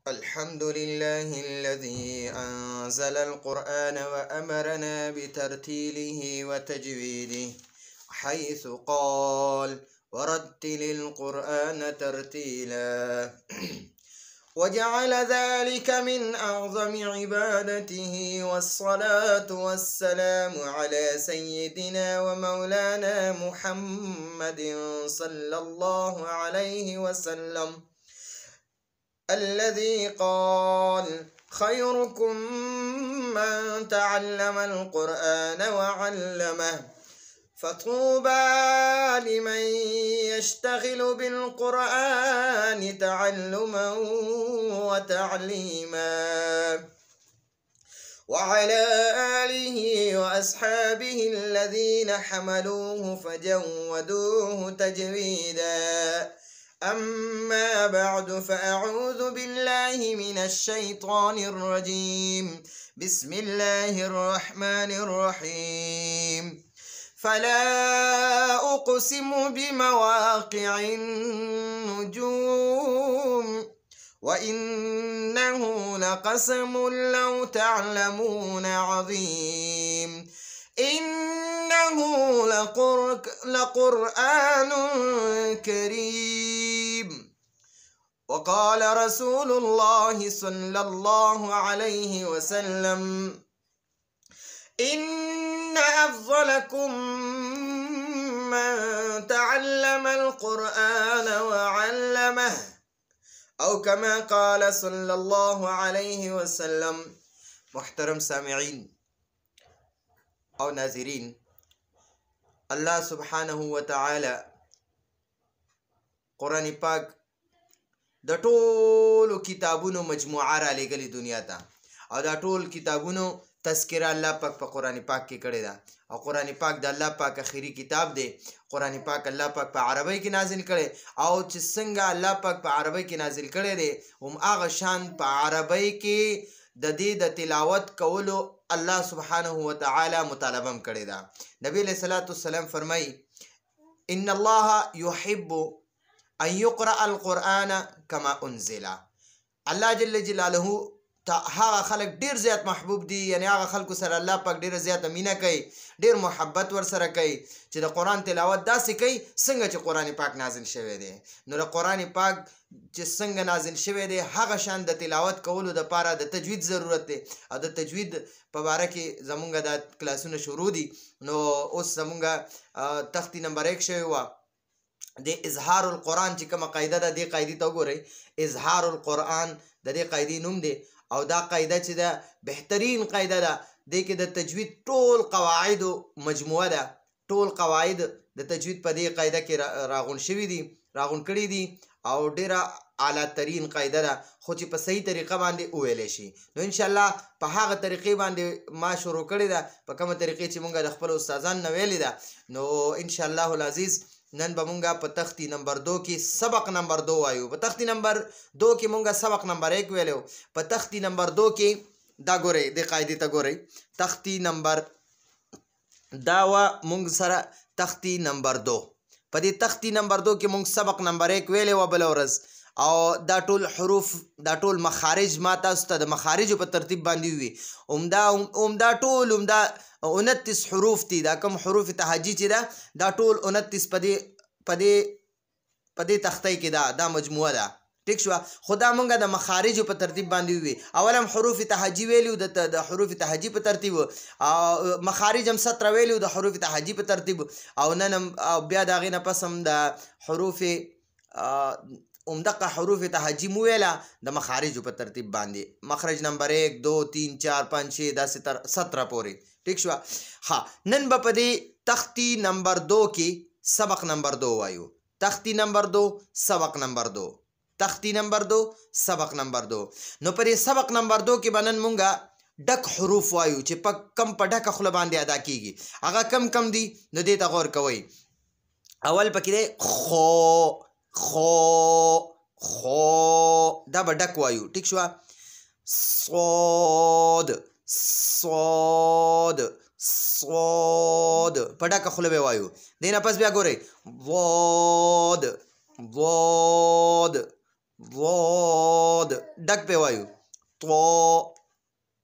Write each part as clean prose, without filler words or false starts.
الحمد لله الذي أنزل القرآن وأمرنا بترتيله وتجويده، حيث قال: ورتل القرآن ترتيلا. وجعل ذلك من أعظم عبادته، والصلاة والسلام على سيدنا ومولانا محمد صلى الله عليه وسلم، الذي قال: خيركم من تعلم القرآن وعلمه، فطوبى لمن يشتغل بالقرآن تعلما وتعليما. وعلى آله وأصحابه الذين حملوه فجودوه تجويدا. أما بعد، فأعوذ بالله من الشيطان الرجيم. بسم الله الرحمن الرحيم. فلا أقسم بمواقع النجوم، وإنه لقسم لو تعلمون عظيم، إنه لقرآن كريم. وقال رسول الله صلى الله عليه وسلم: إن أفضلكم من تعلم القرآن وعلمه، أو كما قال صلى الله عليه وسلم. محترم سامعين او ناظرین، الله سبحانه وتعالی قرآن پاک د ټولو کتابونو مجموعه را لېږلې دنیا ته، او دا ټول کتابونو تذکره الله پاک په قرآن پاک کې کړې ده، او قرآن پاک د الله پاک اخري کتاب دی. قرآن پاک الله پاک په عربی کې نازل کړي، او چې څنګه الله پاک په عربی کې نازل کړي دی، هم هغه شان په عربی کې د دې د تلاوت کولو الله سبحانه وتعالی مطالبه هم کړې ده. نبی علیہ الصلوۃ والسلام فرمایي: ان الله يحب ان يقرأ القرآن كما انزل. الله جل جلاله هغه خلک ډیر زیات محبوب دي، یعنی هغه خلکو سره الله پاک ډیره زیاته مینه کوي، ډیر محبت ورسره کوي چې د قرآن تلاوت داسې کوي څنګه چې قرآن پاک نازل شوی دی. نو د قرآن پاک چې څنګه نازل شوی دی، هغه شان د تلاوت کولو دپاره د تجوید ضرورت دی، او د تجوید په باره کې زمونږ دا کلاسونه شروع دي. نو اوس زمونږ تختی نمبر 1 شوی وه د اظهار القرآن چې کومه قاعده ده، دې قاعدې ته وګورئ. اظهار القرآن د دې قاعدې نوم دی، او دا قاعده چې ده بهترین قاعده ده. دې کې د تجوید ټول قواعدو مجموعه ده، ټول قواعد د تجوید په دې قاعده کې راغون کړي دي، او ډیره اعلی ترین قاعده ده، خو چې په صحیح طریقه باندې وویلی شي. نو انشاءالله په هغه طریقې باندې ما شروع کړې ده، په کومه طریقې چې مونږ د خپلو استادانو نه ویلې ده. نو انشاءالله العزیز نن به مونږ په تختی نمبر 2 کې سبق نمبر 2 وایو. په تختی نمبر 2 کې مونږ سبق نمبر 1 ویلو، په تختی نمبر 2 کې دا ګورئ، د قاعدې ته ګورئ. تختی نمبر دا وه مونږ سره تختی نمبر 2. په دې تختی نمبر 2 کې مونږ سبق نمبر 1 ویلې وه بله ورځ، او دا ټول حروف، دا ټول مخارج ما تاسو ته د مخارجو په ترتیب باندې وي. عمده ټول عمده 29 حروف دي، دا کوم حروف تهجی چې ده دا ټول 29 په دې تختۍ کې ده، دا مجموعه ده. ټیک شوه. خو دا مونږ د مخارجو په ترتیب باندې وي. اول هم حروف تهجی ویلو، د حروف تهجی په ترتیب، او مخارج هم 17 ویلو د حروف تهجی په ترتیب، او نن هم بیا د هغې نه پس هم د حروف همدغه حروف تهجی مو ویله د مخارجو په ترتیب باندې، مخرج نمبر 1 2 3 4 5 6 داسې تر 17 پورې. ټیک شوه. ها، نن به په دې تختی نمبر 2 کې سبق نمبر 2 وایو. تختی نمبر 2 سبق نمبر 2، تختی نمبر 2 سبق نمبر 2. نو پر سبق نمبر 2 کې به نن مونږه ډک حروف وایو چې په ډکه خوله باندې ادا کیږي. هغه کم دي، نو دې ته غور کوئ. اول پکې دی خو، دا به ډک وایو. ټیک شوه. صاد په ډکه خوله به وایو. دې نه پس بیا ګورئ، ضاد ضاد ډک په وایو طو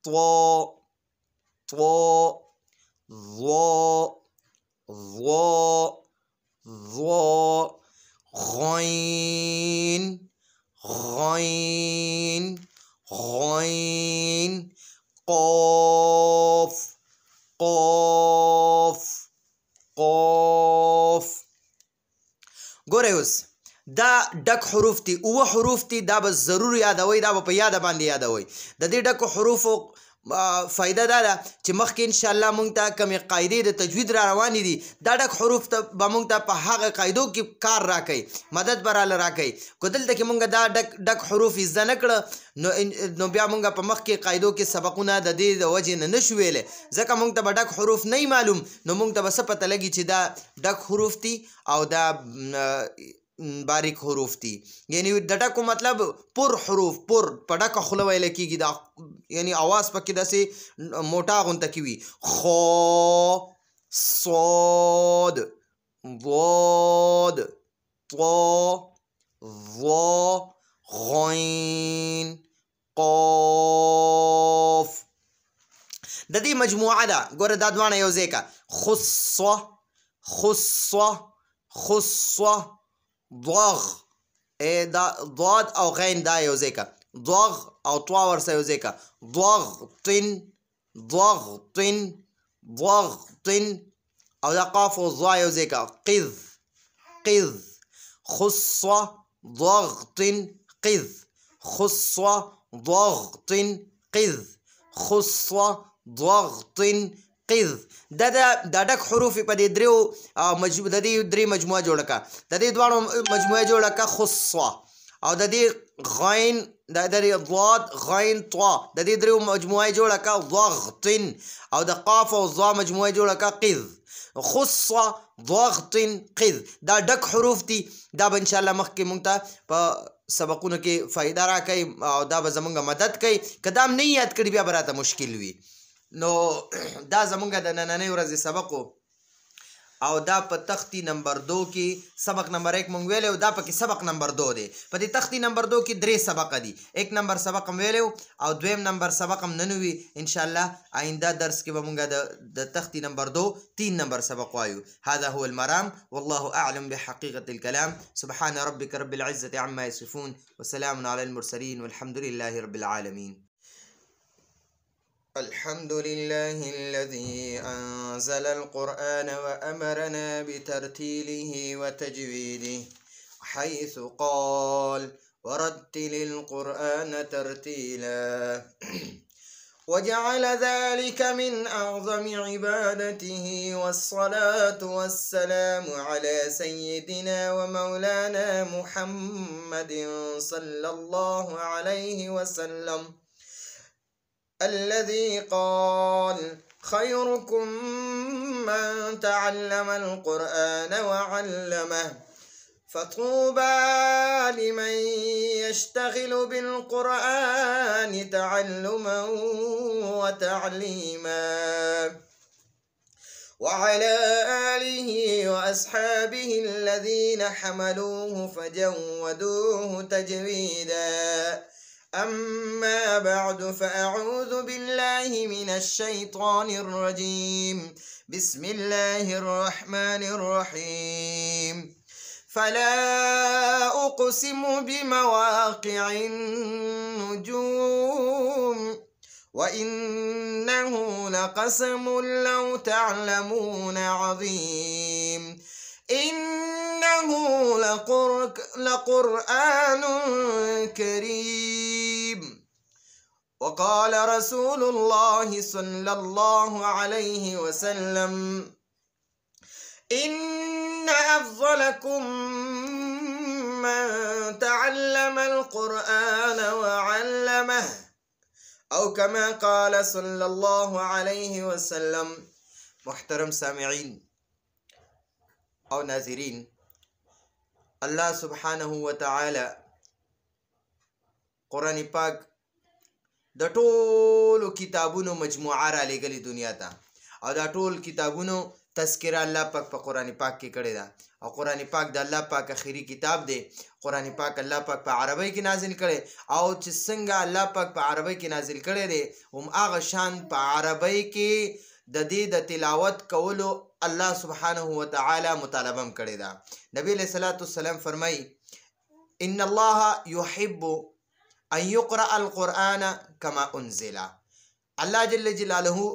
طو طو ضو ضو ضو غين غين غين قاف قاف قاف ګورئ اوس دا ډک حروف دي اوه حروف دي دا به ضرور یادوئ دا به په یاده باندې یادوئ د دې ډکو حروفو فایده دا ده چې مخکې انشاءالله مونږ ته کمې قاعدې د تجوید را روانې دي دا ډک حروف ته به مونږ ته په هغه قاعدو کې کار راکوي مدد به راله راکوي که دلته کې مونږ دا ډک حروف زده نه کړه نو بیا مونږ په مخکې قاعدو کې سبقونه د دې د وجې نه نشو ویلی ځکه مونږ ته به ډک حروف نه معلوم نو مونږ ته به څه پته لګي چې دا ډک حروف دي او دا باریک حروف دي یعنی د ډکو مطلب پر حروف پر په ډکه خوله ویل کېږي دا یعنی اواز پکې داسې موټا غونته کې وي خو صاد ضاد طا ظا غین قاف د دې مجموعه ده ګوره دا دواړه یو ځای کا خصه خصه خصه ضغ دا ضاد او غین دا یو ځای کا ضغ او طوا ورسره یو ځای کا ضغطن ضغطن ضغطن او دا قاف او ضا یو ځای کا قذ قذ خصه ضغطن قذ خصه ضغطن قذ خصه ضغطن قذ دا ډک حروف په دې دریو د دې درې مجموعه جوړه کا د دې دواړو مجموعه جوړه کا خصه او د دې غین د دې ضاد غین طا د دې دریو مجموعه جوړه کا ضغطن او د قاف او ضا مجموعه جوړه کا قذ خصه ضغطن قذ دا ډک حروف دي دا به انشاءالله مخکې مونږ ته په سبقونو کې فایده راکوي او دا به زمونږ مدد کوي که دا هم نه یاد کړي بیا به راته مشکل وي نو دا زمونږ د نننۍ ورځې سبق او دا په تختی نمبر 2 کې سبق نمبر 1 مونږ ویلو دا پکې سبق نمبر 2 دی په دې تختی نمبر 2 کې درې سبق دي 1 نمبر سبق هم ویلو او 2 نمبر سبق هم نن وی ان شاء الله آینده درس کې به مونږ د تختی نمبر 2 3 نمبر سبق وایو هذا هو المرام والله اعلم بحقيقة الكلام سبحان ربك رب العزة عما يصفون وسلام على المرسلين والحمد لله رب العالمين الحمد لله الذي أنزل القرآن وأمرنا بترتيله وتجويده حيث قال ورتل القرآن ترتيلا وجعل ذلك من أعظم عبادته والصلاة والسلام على سيدنا ومولانا محمد صلى الله عليه وسلم الذي قال خيركم من تعلم القرآن وعلمه فطوبى لمن يشتغل بالقرآن تعلما وتعليما وعلى آله وأصحابه الذين حملوه فجودوه تجويدا أما بعد فأعوذ بالله من الشيطان الرجيم بسم الله الرحمن الرحيم فلا أقسم بمواقع النجوم وإنه لقسم لو تعلمون عظيم إنه لقرآن كريم وقال رسول الله صلى الله عليه وسلم إن أفضلكم من تعلم القرآن وعلمه أو كما قال صلى الله عليه وسلم محترم سامعين او ناظرین الله سبحانه وتعالى قرآن پاک د ټولو کتابونو مجموعه را لېږلې دنیا ته او دا ټول کتابونو تذکره الله پاک په قرآن پاک کې کړې ده او قرآن پاک د الله پاک اخیری کتاب دی قرآن پاک الله پاک په عربی کې نازل کړي او چې څنګه الله پاک په عربی کې نازل کړي دی هم هغه شان په عربی کې د دې د تلاوت کولو الله سبحانه وتعالی مطالبه هم کړې ده نبی علیہ الصلوۃ والسلام فرمایي ان الله يحب ان يقرأ القرآن كما انزل الله جل جلاله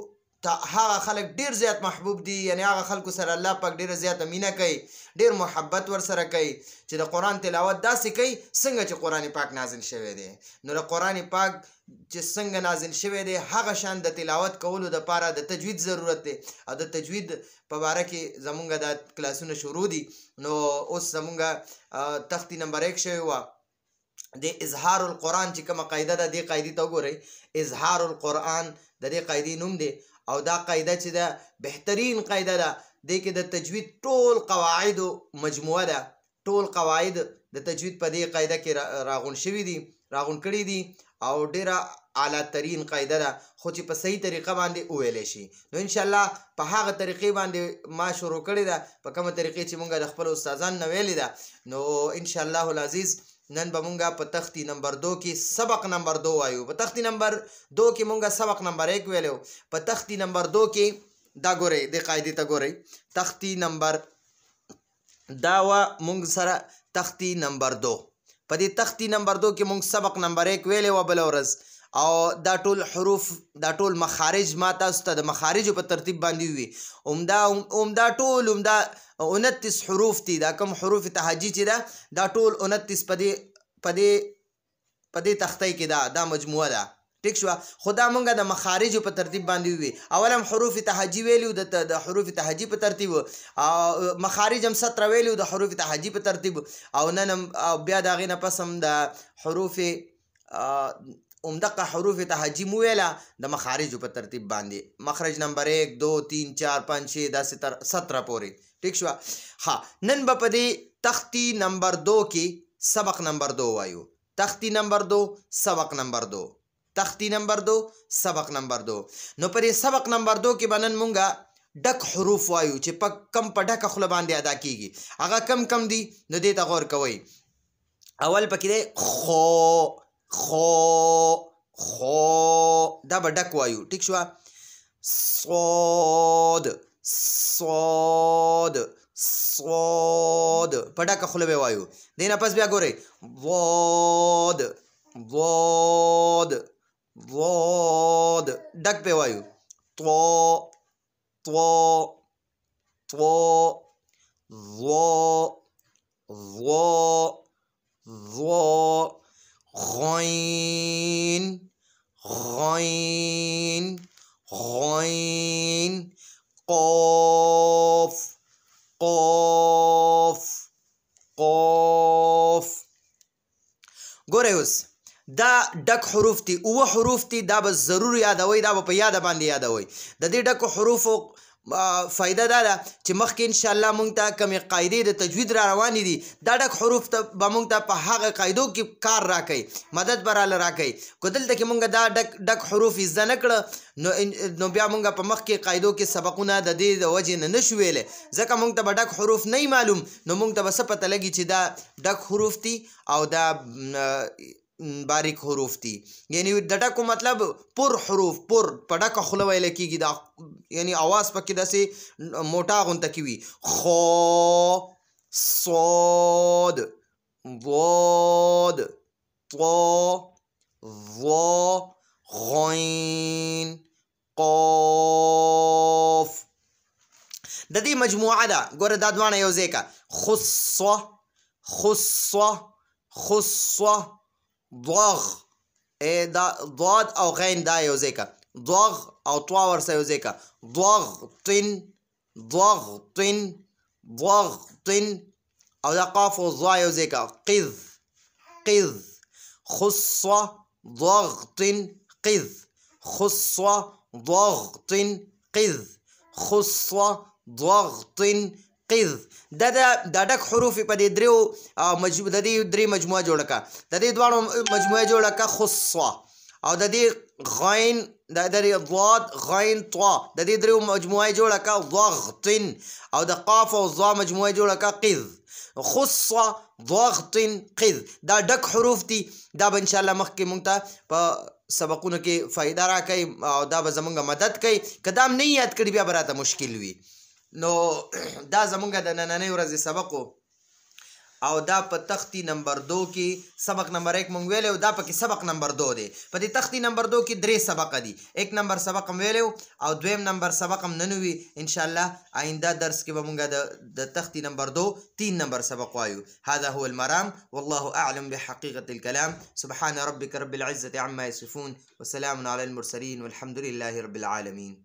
هغه خلک ډیر زیات محبوب دي یعنی هغه خلکو سره الله پاک ډیر زیات مینه کوي ډیر محبت ور سره کوي چې د قرآن تلاوت داسې کوي څنګه چې قرآن پاک نازل شوی دی نو د قرآن پاک چې څنګه نازل شوی دی هغه شان د تلاوت کولو دپاره د تجوید ضرورت دی او د تجوید په باره کې زمونږ دا کلاسونه شروع دي نو اوس زمونږ تختی نمبر 1 شوی وه د اظهار القرآن چې کومه قاعده ده دې قاعدې ته وګورئ اظهار القرآن د دې قاعدې نوم دی او دا قاعده چې ده بهترین قاعده ده دې کې د تجوید ټول قواعدو مجموعه ده ټول قواعد د تجوید په دې قاعده کې راغون شوي دي راغون کړي دي او ډیره اعلی ترین قاعده ده خو چې په صحیح طریقه باندې وویلی شي نو انشاءالله په هغه طریقې باندې ما شروع کړې ده په کومه طریقې چې مونږ د خپلو استادانو نه ویلې ده نو انشاءالله العزیز نن به مونږ په تختی نمبر 2 کې سبق نمبر 2 وایو په تختی نمبر 2 کې مونږ سبق نمبر 1 ویلو په تختی نمبر 2 کې دا ګورئ د قاعدې ته ګورئ تختی نمبر دا وا مونږ سره تختی نمبر 2 په دې تختی نمبر 2 کې مونږ سبق نمبر 1 ویلې و بل ورځ او دا ټول حروف دا ټول مخارج ما تاسو ته د مخارجو په ترتیب باندې وي عمده ټول عمده 29 حروف دي دا کوم حروف تهجی چې دا ټول 29 په دې تختې کې دا مجموعه ده ټیک شو خدا مونږه د مخارجو په ترتیب باندې وي اولم حروف تهجی ویلو د حروف تهجی په ترتیب مخارج هم 17 ویلو د حروف تهجی په ترتیب او نن بیا دا غینه پسم د حروف عمدقه حروف تهجی مو ویله د مخارجو په ترتیب باندې مخرج نمبر 1 2 3 4 5 6 داسې تر 17 پورې ټیک شو ها نن به په دې تختی نمبر 2 کې سبق نمبر 2 وایو تختی نمبر 2 سبق نمبر 2 تختی نمبر 2 سبق نمبر 2 نو پر سبق نمبر 2 کې بنن مونږه ډک حروف وایو چې په کم په ډکه خوله باندې ادا کیږي هغه کم دي نو دې ته غور کوئ اول پکې دی خو دا به ډک وایو ټیک شو صاد په ډکه خوله به وایو دې نه پس بیا ګورئ ضاد ډک به وایو غین قاف ګورئ اوس دا ډک حروف دي اوه حروف دي دا به ضرور یادوئ دا به په یاده باندې یادوئ د دې ډکو حروفو فایده دا ده چې مخکې انشاءالله مونږ ته کومې قاعدې د تجوید را روانې دي دا ډک حروف ته به مونږ ته په هغه قاعدو کې کار راکوي مدد به راله راکوي که دلته کې مونږ دا ډک حروف زده نه کړه نو بیا مونږ په مخکې قاعدو کې سبقونه د دې د وجې نه نشو ویلی ځکه مونږ ته به ډک حروف نه معلوم نو مونږ ته به څه پته لګي چې دا ډک حروف دي او دا باریک حروف دي یعنی د ډکو مطلب پر حروف پر په ډکه خوله ویلی کېږي دا یعنی اواز پکې داسې موټا غونته کې وي خو صاد ضاد غین قاف د دې مجموعه ده ګوره دا دواړه یو ځای کا خصه ضغ دا ضاد او غین دا یو ځای کا ضغ او طوا ورسره یو ځای کا ضغطن او دا قاف او ضا یو ځای کا قذ خصه ضغطن قذ دا ډک حروف په دې درې مجموعه جوړه کا د دې دواړو مجموعه جوړه کا خصه او د دې غین د دې ضاد غین طا د دې درو مجموعه جوړه کا ضغط او د قاف او ظا مجموعه جوړه کا قذ خص ضغط قذ دا ډک حروف دي دا به ان شاء الله مخکې مونږ ته په سبقونو کې فائدہ راکوي او دا به زمونږ مدد کوي که دا هم نه یاد کړي بیا به راته مشکل وي نو دا زمونږ د نننۍ ورځې سبق او دا په تختی نمبر 2 کې سبق نمبر 1 مونږ ویلو دا پکې سبق نمبر 2 دی په دې تختی نمبر 2 کې درې سبق دي 1 نمبر سبق هم ویلو او 2 نمبر سبق هم نن وی ان شاء الله آینده درس کې به مونږ د تختی نمبر 2 3 نمبر سبق وایو هذا هو المرام والله اعلم بحقيقة الكلام سبحان ربك رب العزة عما يصفون وسلام على المرسلين والحمد لله رب العالمين